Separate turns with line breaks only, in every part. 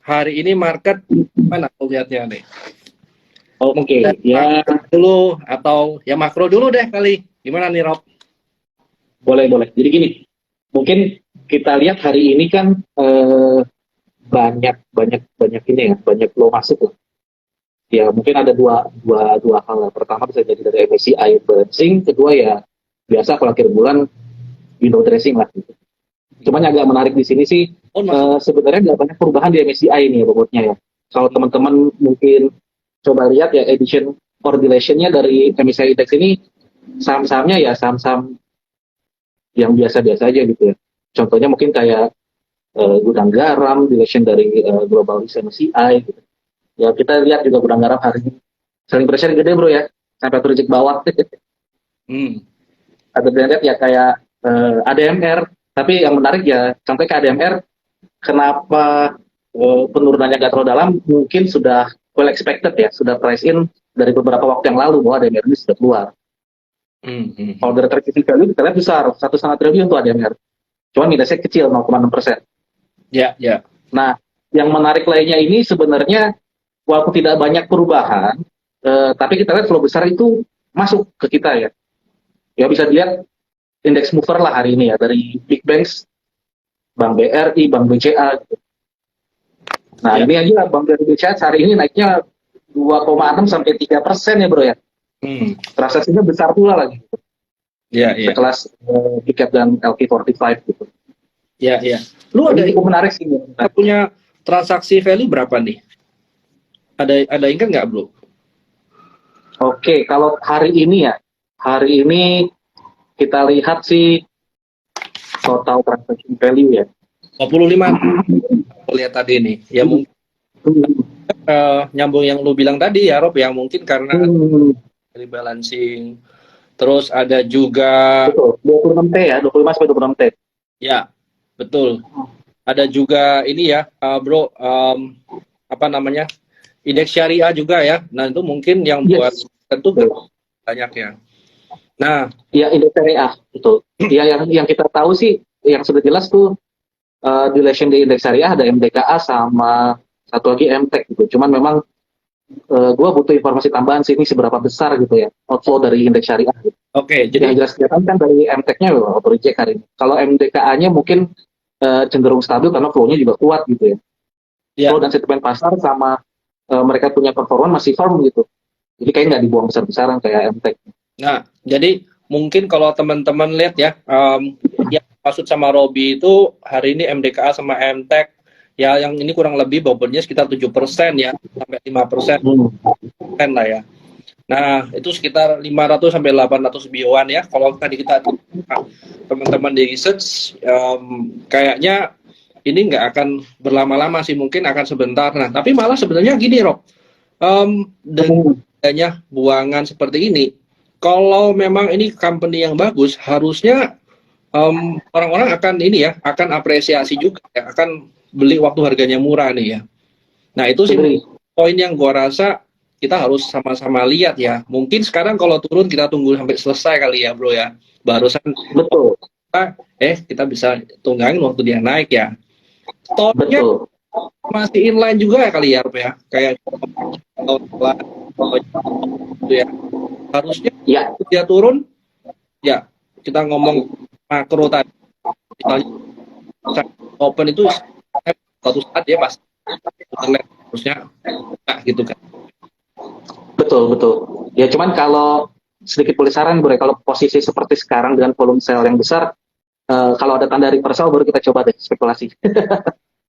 hari ini market mana aku lihatnya nih?
Oke,
Dan
ya
dulu atau ya makro dulu deh kali. Gimana nih Rob?
boleh. Jadi gini, mungkin kita lihat hari ini kan banyak ini ya, banyak flow masuk lah. Ya mungkin ada dua hal. Pertama bisa jadi dari emisi air balancing, kedua ya biasa kalau akhir bulan window dressing lah. Gitu. Cuman yang agak menarik di sini sih
Oh, maksud
sebenarnya nggak banyak perubahan di MSCI nih bobotnya ya. Kalau teman-teman mungkin coba lihat ya edition correlation-nya dari MSCI Index ini saham-sahamnya ya saham-saham yang biasa-biasa aja gitu ya. Contohnya mungkin kayak gudang garam, relation dari global MSCI gitu. Ya kita lihat juga gudang garam hari ini selling pressure gede bro ya, sampai terjek bawah.
hmm.
Ada brand ya kayak ADMR, tapi yang menarik ya sampai ke ADMR kenapa penurunannya nggak terlalu dalam, mungkin sudah well expected ya, sudah price in dari beberapa waktu yang lalu bahwa ADMR ini sudah keluar. Kalau dari transaksi value kita lihat besar, 1,5 triliun untuk ADMR. Cuman minusnya kecil, 0,6%.
Ya, ya.
Nah, yang menarik lainnya ini sebenarnya walaupun tidak banyak perubahan, tapi kita lihat flow besar itu masuk ke kita ya. Ya bisa dilihat index mover lah hari ini ya, dari big banks, Bank BRI, Bank BCA gitu. Nah,
Ya.
ini aja Bank BRI BCA hari ini naiknya 2,6 sampai 3% ya bro ya. Transaksinya besar pula lagi.
Ya, ya.
Sekelas Big Cap dan LQ45 gitu.
Ya, ya. Lu ada
Ini cukup menarik sih.
punya transaksi value berapa nih? Ada ingat nggak, Bro?
Oke, kalau hari ini ya, hari ini kita lihat sih total transaction value ya.
25 aku lihat tadi nih. Ya mungkin nyambung yang lu bilang tadi ya Rob, yang mungkin karena dari balancing. Terus ada juga
Betul, 26T ya, 25 sampai 26T.
ya, betul. Ada juga ini ya, Bro, apa namanya? Indeks syariah juga ya. Nah, itu mungkin yang buat tentu banyak ya. Nah,
ya indeks syariah betul. Ya yang kita tahu sih yang sudah jelas tuh relation di indeks syariah ada MDKA sama satu lagi MTEK gitu. Cuman memang gue butuh informasi tambahan sih ini seberapa besar gitu ya outflow dari indeks syariah. Gitu.
Oke, jadi
yang jelas kelihatan kan dari MTEK-nya auto reject hari ini. Kalau MDKA-nya mungkin cenderung stabil karena flow-nya juga kuat gitu ya.
ya.
Flow dan sentimen pasar sama mereka punya performa masih firm gitu. Jadi kayaknya nggak dibuang besar-besaran kayak MTEK.
Nah, jadi mungkin kalau teman-teman lihat ya, yang maksud sama Robi itu hari ini MDKA sama MTEK ya, yang ini kurang lebih bobotnya sekitar 7% ya, sampai 5% lah ya. Nah, itu sekitar 500 sampai 800 bioan ya. Kalau tadi kita teman-teman di research, kayaknya ini nggak akan berlama-lama sih, mungkin akan sebentar. Nah, tapi malah sebenarnya gini, Rob, dengan adanya buangan seperti ini, kalau memang ini company yang bagus, harusnya orang-orang akan ini ya, akan apresiasi juga ya, akan beli waktu harganya murah nih ya. Nah, itu sih poin yang gua rasa kita harus sama-sama lihat ya. Mungkin sekarang kalau turun kita tunggu sampai selesai kali ya, Bro ya. Barusan
betul.
Kita bisa tunggangin waktu dia naik ya. Tone-nya masih inline juga ya kali ya, Rob ya. Kayak ya. Harusnya
ya
dia turun ya, kita ngomong makro tadi misalnya open itu suatu saat dia pasti harusnya nah, gitu kan.
betul. Ya cuman kalau sedikit boleh saran Bro, kalau posisi seperti sekarang dengan volume sell yang besar, kalau ada tanda reversal baru kita coba deh spekulasi.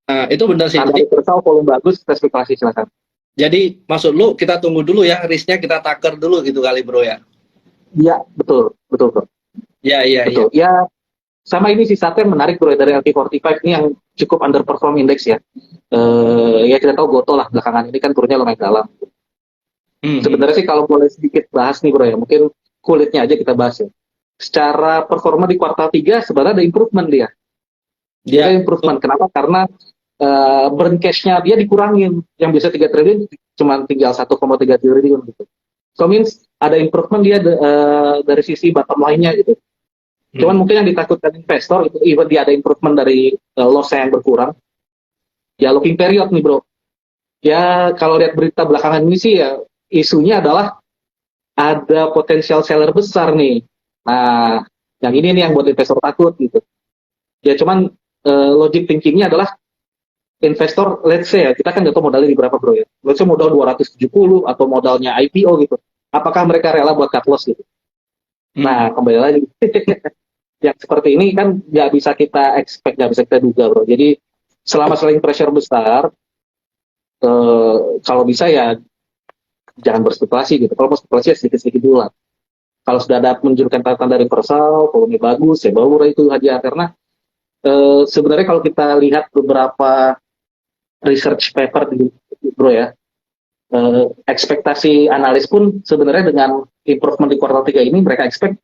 Nah, itu benar sih.
Tanda reversal volume bagus kita spekulasi silakan.
Jadi maksud lu kita tunggu dulu ya, risknya kita taker dulu gitu kali Bro ya.
Iya, betul Bro.
Iya.
Ya, sama ini sih satu yang menarik Bro dari LQ45 ini yang cukup underperform indeks ya. Ya kita tahu Goto lah belakangan ini kan turunnya lumayan dalam. Sebenarnya sih kalau boleh sedikit bahas nih Bro ya, mungkin kulitnya aja kita bahas ya. Secara performa di kuartal 3 sebenarnya ada improvement dia. Dia improvement. Kenapa? Karena burn cash-nya dia dikurangin. Yang biasa 3 triliun cuma tinggal 1,3 triliun gitu. So means ada improvement dia dari sisi bottom line-nya gitu. Cuman mungkin yang ditakutkan investor itu even dia ada improvement dari loss yang berkurang. Ya looking period nih bro. Ya kalau lihat berita belakangan ini sih ya isunya adalah ada potensial seller besar nih. Nah, yang ini nih yang buat investor takut gitu. Ya cuman logic thinkingnya adalah investor, let's say ya, kita kan nggak tahu modalnya di berapa bro ya. Let's say modal 270 atau modalnya IPO gitu. Apakah mereka rela buat cut loss gitu? Nah, kembali lagi. Yang seperti ini kan nggak bisa kita expect, nggak bisa kita duga bro. Jadi selama selling pressure besar, kalau bisa ya jangan berspekulasi gitu. Kalau mau spekulasi ya sedikit-sedikit dulu lah. Kalau sudah ada menunjukkan tanda-tanda reversal, volume bagus, ya baru itu aja. Karena sebenarnya kalau kita lihat beberapa research paper di bro ya, ekspektasi analis pun sebenarnya dengan improvement di kuartal 3 ini mereka expect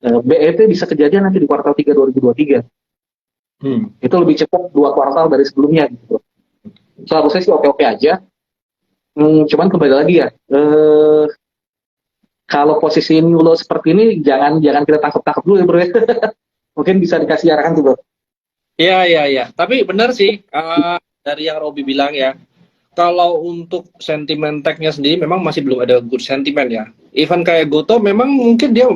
BEP bisa kejadian nanti di kuartal 3 2023. Itu lebih cepat 2 kuartal dari sebelumnya gitu. So, saya sih oke-oke aja. Cuman kembali lagi ya, kalau posisi ini lo seperti ini jangan kita tangkap dulu ya bro ya. Mungkin bisa dikasih arahan tuh bro.
Iya. Tapi benar sih, dari yang Robi bilang ya, kalau untuk sentimen tech-nya sendiri memang masih belum ada good sentiment ya. Even kayak Goto memang mungkin dia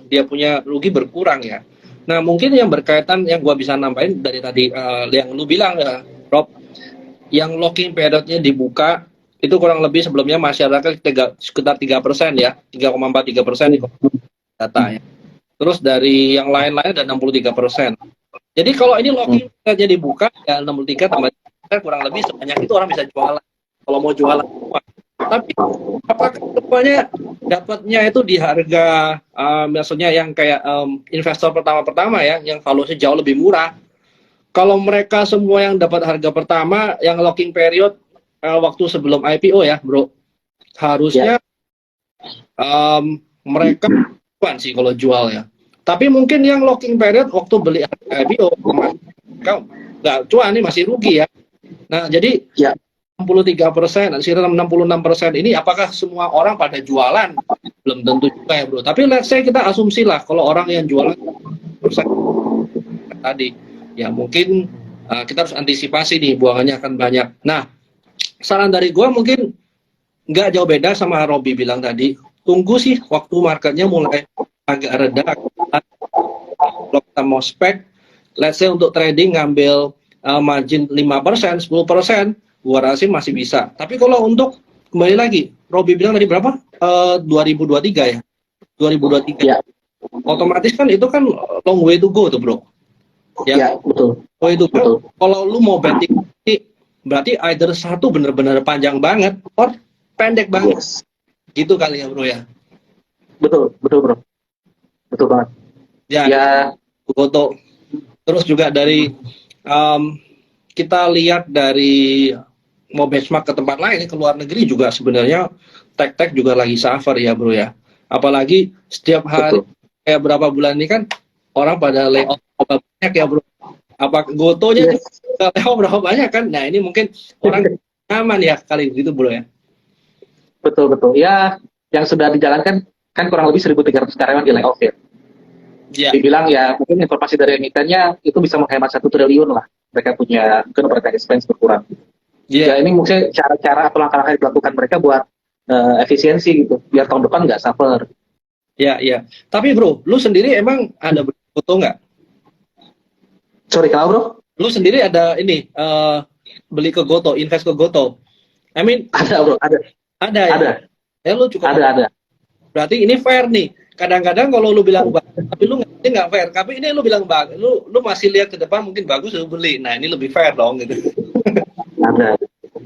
dia punya rugi berkurang ya. Nah mungkin yang berkaitan yang gua bisa nambahin dari tadi yang lu bilang ya, Rob, yang locking periodnya dibuka itu kurang lebih sebelumnya masyarakat sekitar 3% ya, 3,43% di data ya. Terus dari yang lain-lain ada 63%. Jadi kalau ini locking periodnya dibuka ya 63 tambah kurang lebih sebanyak itu orang bisa jualan kalau mau jualan. Tapi apakah kedepannya dapatnya itu di harga maksudnya yang kayak investor pertama ya yang valuasi jauh lebih murah. Kalau mereka semua yang dapat harga pertama yang locking period waktu sebelum IPO ya bro, harusnya mereka bukan sih kalau jual ya. Tapi mungkin yang locking period waktu beli IPO kau nggak cuan nih masih rugi ya. Nah, jadi 63%, sekitar 66% ini apakah semua orang pada jualan? Belum tentu juga ya, bro. Tapi let's say kita asumsi lah, kalau orang yang jualan persen tadi, ya mungkin kita harus antisipasi nih, buangannya akan banyak. Nah, saran dari gue mungkin nggak jauh beda sama Robi bilang tadi. Tunggu sih waktu marketnya mulai agak reda. Kalau kita mau spek, let's say untuk trading ngambil margin 5%, 10%, gua rasa masih bisa. Tapi kalau untuk kembali lagi, Robi bilang tadi berapa? 2023 ya? 2023. Ya. Otomatis kan itu kan long way to go tuh, bro.
Ya, betul.
Oh itu betul. Kalau lu mau betting berarti either satu bener-bener panjang banget or pendek banget. Yes. Gitu kali ya, bro ya.
Betul, bro. Betul banget.
Ya. Goto. Terus juga dari kita lihat dari mau benchmark ke tempat lain ke luar negeri juga sebenarnya tech juga lagi suffer ya bro ya. Apalagi setiap hari kayak berapa bulan ini kan orang pada layoff banyak ya bro. Apa Gotonya layoff berapa banyak kan? Nah ini mungkin orang aman ya kali gitu bro ya.
Betul. Ya yang sudah dijalankan kan kurang lebih 1.300 karyawan di layoff ya. Dibilang ya mungkin informasi dari emitennya itu bisa menghemat 1 triliun lah. Mereka punya mungkin operating expense berkurang. Ya ini mungkin cara-cara atau langkah-langkah yang dilakukan mereka buat efisiensi gitu, biar tahun depan nggak suffer.
Iya. Tapi bro, lu sendiri emang ada Goto nggak?
Sorry, kalau bro?
Lu sendiri ada ini beli ke Goto, invest ke Goto? I mean
ada bro, ada.
Ya? Ya lu cukup
ada.
Berarti ini fair nih. Kadang-kadang kalau lu bilang bagus, tapi lu nggak fair. Tapi ini lu bilang bagus, lu masih lihat ke depan mungkin bagus lu beli. Nah ini lebih fair dong gitu.
Ada.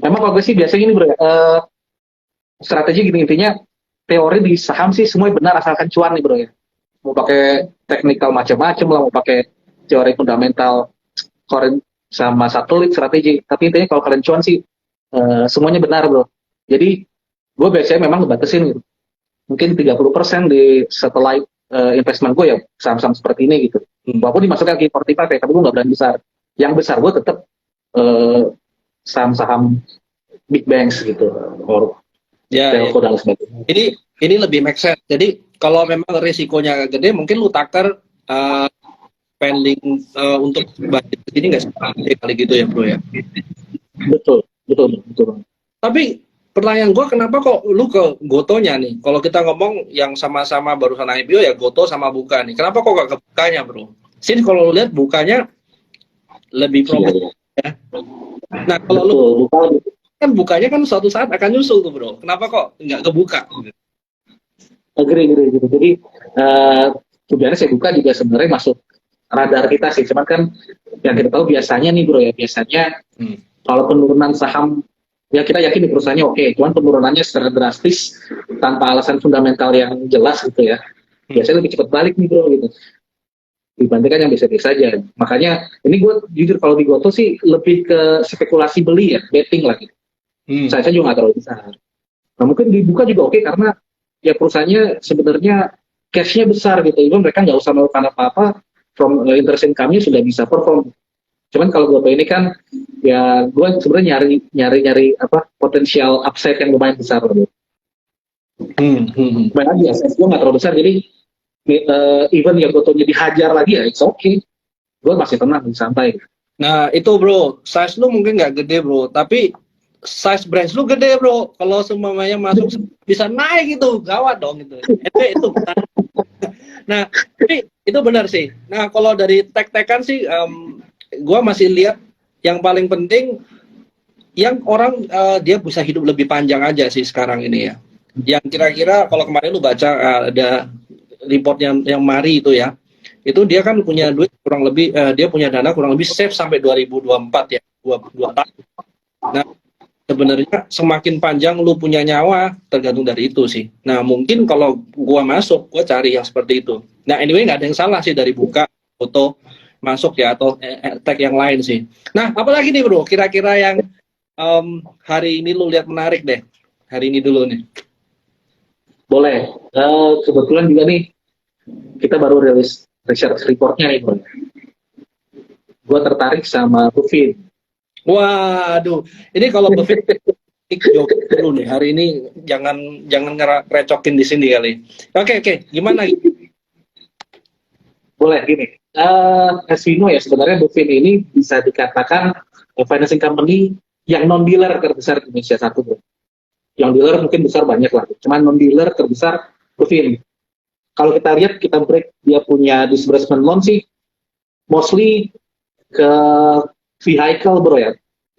Memang kalau gue sih biasanya gini bro, strategi gini intinya teori di saham sih semua benar asalkan cuan nih bro ya. Mau pakai teknikal macam-macam lah, mau pakai teori fundamental, sama satelit strategi. Tapi intinya kalau kalian cuan sih semuanya benar bro. Jadi gue biasanya memang ngebatasin gitu. Mungkin 30% di satellite investment gue ya saham-saham seperti ini gitu. Walaupun dimasukkan ke 45 ya, tapi gue nggak berani besar. Yang besar gue tetap saham-saham big banks gitu. Telco dan sebagainya.
Ini lebih make sense. Jadi kalau memang risikonya gede, mungkin lu takar spending untuk budget ini nggak sih kali gitu ya bro ya.
Betul, betul, betul.
Tapi pertanyaan gue, kenapa kok lu ke Gotonya nih? Kalau kita ngomong yang sama-sama barusan IPO ya Goto sama Buka nih. Kenapa kok gak ke Bukanya bro? Sini kalau lu lihat Bukanya lebih profit ya. Nah kalau lu kan Bukanya kan suatu saat akan nyusul tuh bro. Kenapa kok nggak ke Buka?
Agree. Jadi sebenarnya saya Buka juga sebenarnya masuk radar kita sih. Cuman kan yang kita tahu biasanya nih bro ya, biasanya kalau penurunan saham ya kita yakin di perusahaannya oke, cuman penurunannya secara drastis tanpa alasan fundamental yang jelas gitu ya, biasanya lebih cepat balik nih bro gitu dibandingkan yang biasa-biasa saja. Makanya ini gue jujur kalau di Goto sih lebih ke spekulasi beli ya, betting lagi. Saya juga nggak terlalu besar. Nah mungkin dibuka juga oke karena ya perusahaannya sebenarnya cash-nya besar gitu, even mereka nggak usah melakukan apa-apa, from interest income-nya sudah bisa perform. Cuman kalau Goto ini kan ya gue sebenarnya nyari apa potensial upside yang lumayan besar loh. Lumayan aja, gue nggak terlalu besar, jadi even yang Gotonya dihajar lagi ya it's okay, gue masih tenang santai.
Nah itu bro, size lu mungkin nggak gede bro, tapi size branch lu gede bro. Kalau semuanya masuk bisa naik gitu, gawat dong itu. Itu benar. Nah tapi itu benar sih. Nah kalau dari tek-tekan sih gue masih lihat yang paling penting yang orang dia bisa hidup lebih panjang aja sih sekarang ini ya. Yang kira-kira kalau kemarin lu baca ada report yang Mari itu ya, itu dia kan punya duit kurang lebih dia punya dana kurang lebih safe sampai 2024 ya, 2 tahun. Nah sebenarnya semakin panjang lu punya nyawa tergantung dari itu sih. Nah mungkin kalau gua masuk, gua cari yang seperti itu. Nah anyway nggak ada yang salah sih dari Buka, Foto masuk ya atau tag yang lain sih. Nah apalagi nih bro, kira-kira yang hari ini lu lihat menarik deh, hari ini dulu nih.
Boleh. Kebetulan juga nih kita baru rilis research reportnya nih bro. Gue tertarik sama Buffin.
Waduh, ini kalau Buffin jawab dulu nih hari ini, jangan ngerecokin di sini kali. Oke, gimana?
Boleh gini. As we know ya sebenarnya Buffin ini bisa dikatakan financing company yang non dealer terbesar di Indonesia satu bro. Yang dealer mungkin besar banyak lah, cuman non dealer terbesar Buffin. Kalau kita lihat, kita break dia punya disbursement loan sih mostly ke vehicle bro ya,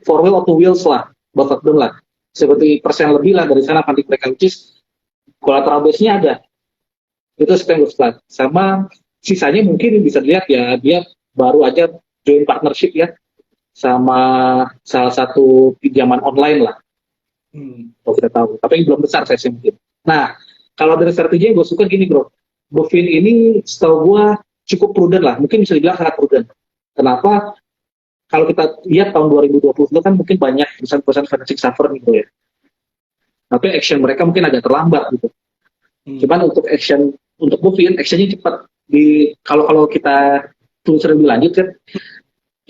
4 wheel atau wheels lah, both of them lah, seperti persen lebih lah dari sana funding mereka, which is collateral base-nya ada, itu Spengler Flat. Sama sisanya mungkin bisa dilihat ya, dia baru aja join partnership ya sama salah satu pinjaman online lah. Kalau kita tahu, tapi belum besar saya sih mungkin. Nah, kalau dari strategi gue suka gini bro, Buffin ini setahu gue cukup prudent lah, mungkin bisa dibilang sangat prudent. Kenapa? Kalau kita lihat tahun 2020 itu kan mungkin banyak perusahaan-perusahaan financing suffer nih bro ya. Tapi action mereka mungkin agak terlambat gitu. Cuman untuk action, untuk Buffin, actionnya cepat. Kalau kita telusuri lebih lanjut kan,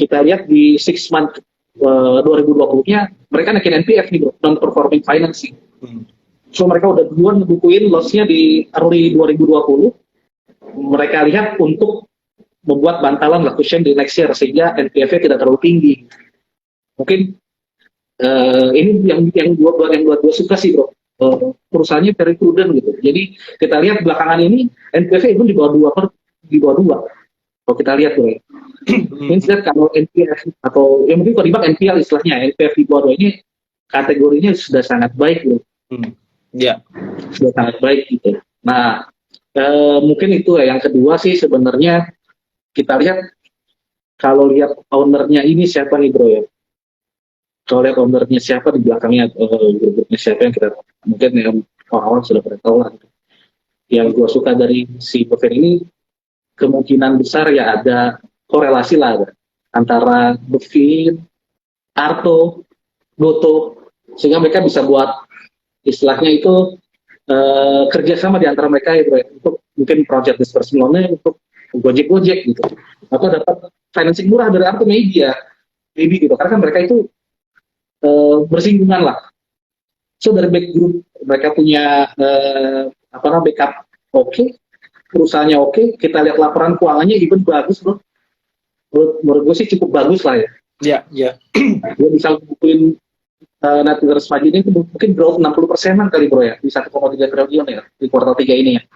kita lihat di 6 month 2020-nya mereka naikin NPF nih bro, non-performing financing. So mereka udah duluan ngebukuin loss-nya di early 2020. Mereka lihat untuk membuat bantalan lah cushion di next year sehingga NPF-nya tidak terlalu tinggi. Mungkin ini yang dua suka sih bro. Perusahaannya very prudent gitu. Jadi kita lihat belakangan ini NPF-nya itu di bawah 2. Kalau kita lihat bro. Instead kalau NPF atau yang mungkin kalau di bank NPL istilahnya, NPF di bawah 2 ini kategorinya sudah sangat baik loh.
Ya.
Sudah sangat baik gitu. Nah, mungkin itu ya. Yang kedua sih sebenarnya kita lihat kalau lihat ownernya ini siapa nih bro ya. Kalau lihat ownernya siapa di belakangnya, grupnya siapa yang kita mungkin yang orang-orang sudah pernah tahu lah. Yang gue suka dari si Buffin ini kemungkinan besar ya ada korelasi lah antara Buffin, Arto, Goto, sehingga mereka bisa buat istilahnya itu kerjasama di antara mereka ya bro, untuk mungkin project disbursement loan-nya untuk Gojek gitu, atau dapat financing murah dari Arto maybe gitu, karena kan mereka itu bersinggungan lah. So dari back group mereka punya backup oke, perusahaannya oke, kita lihat laporan keuangannya even bagus bro. menurut gue sih cukup bagus lah ya.
Ya, ya.
Dia bisa ngumpulin net interest margin ini mungkin growth 60%-an kali bro ya di 1,3 triliun ya di kuartal 3 ini ya.